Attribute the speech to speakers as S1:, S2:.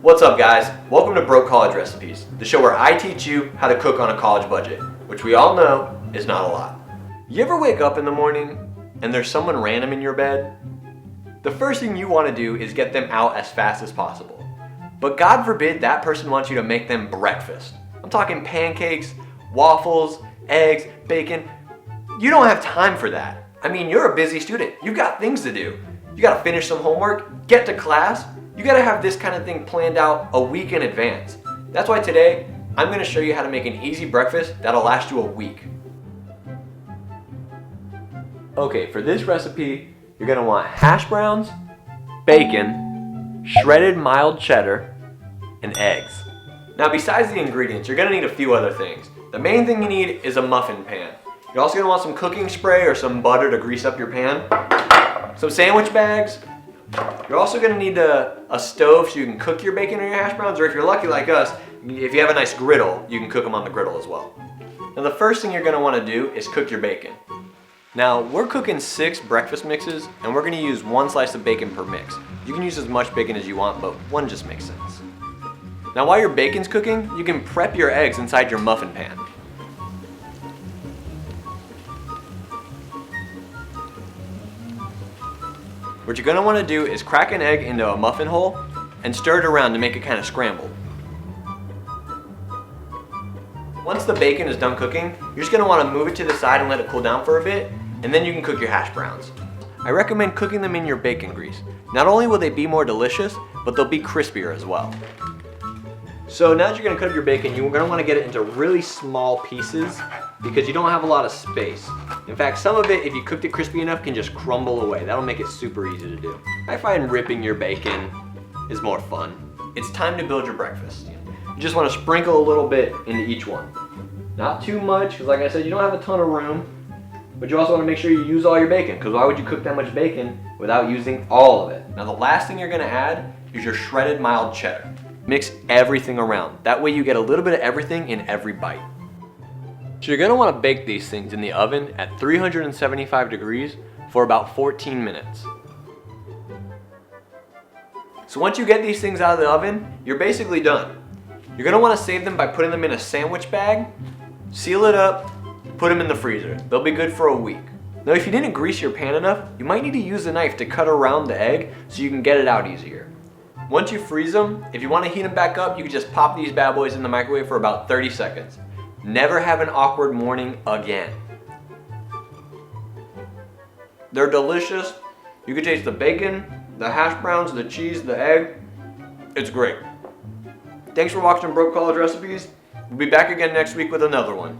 S1: What's up guys? Welcome to Broke College Recipes, the show where I teach you how to cook on a college budget, which we all know is not a lot. You ever wake up in the morning and there's someone random in your bed? The first thing you want to do is get them out as fast as possible. But God forbid that person wants you to make them breakfast. I'm talking pancakes, waffles, eggs, bacon. You don't have time for that. I mean, you're a busy student. You've got things to do. You gotta finish some homework, get to class. You gotta have this kind of thing planned out a week in advance. That's why today, I'm gonna show you how to make an easy breakfast that'll last you a week. Okay, for this recipe, you're gonna want hash browns, bacon, shredded mild cheddar, and eggs. Now besides the ingredients, you're gonna need a few other things. The main thing you need is a muffin pan. You're also gonna want some cooking spray or some butter to grease up your pan, some sandwich bags. You're also gonna need a stove so you can cook your bacon or your hash browns, or if you're lucky like us, if you have a nice griddle, you can cook them on the griddle as well. Now the first thing you're gonna wanna do is cook your bacon. Now we're cooking 6 breakfast mixes and we're gonna use 1 slice of bacon per mix. You can use as much bacon as you want, but one just makes sense. Now while your bacon's cooking, you can prep your eggs inside your muffin pan. What you're gonna wanna do is crack an egg into a muffin hole and stir it around to make it kind of scrambled. Once the bacon is done cooking, you're just gonna wanna move it to the side and let it cool down for a bit, and then you can cook your hash browns. I recommend cooking them in your bacon grease. Not only will they be more delicious, but they'll be crispier as well. So now that you're gonna cook your bacon, you're gonna wanna get it into really small pieces because you don't have a lot of space. In fact, some of it, if you cooked it crispy enough, can just crumble away. That'll make it super easy to do. I find ripping your bacon is more fun. It's time to build your breakfast. You just wanna sprinkle a little bit into each one. Not too much, because like I said, you don't have a ton of room, but you also wanna make sure you use all your bacon, because why would you cook that much bacon without using all of it? Now the last thing you're gonna add is your shredded mild cheddar. Mix everything around. That way you get a little bit of everything in every bite. So you're gonna wanna bake these things in the oven at 375 degrees for about 14 minutes. So once you get these things out of the oven, you're basically done. You're gonna wanna save them by putting them in a sandwich bag, seal it up, put them in the freezer. They'll be good for a week. Now if you didn't grease your pan enough, you might need to use a knife to cut around the egg so you can get it out easier. Once you freeze them, if you want to heat them back up, you can just pop these bad boys in the microwave for about 30 seconds. Never have an awkward morning again. They're delicious. You can taste the bacon, the hash browns, the cheese, the egg. It's great. Thanks for watching Broke College Recipes. We'll be back again next week with another one.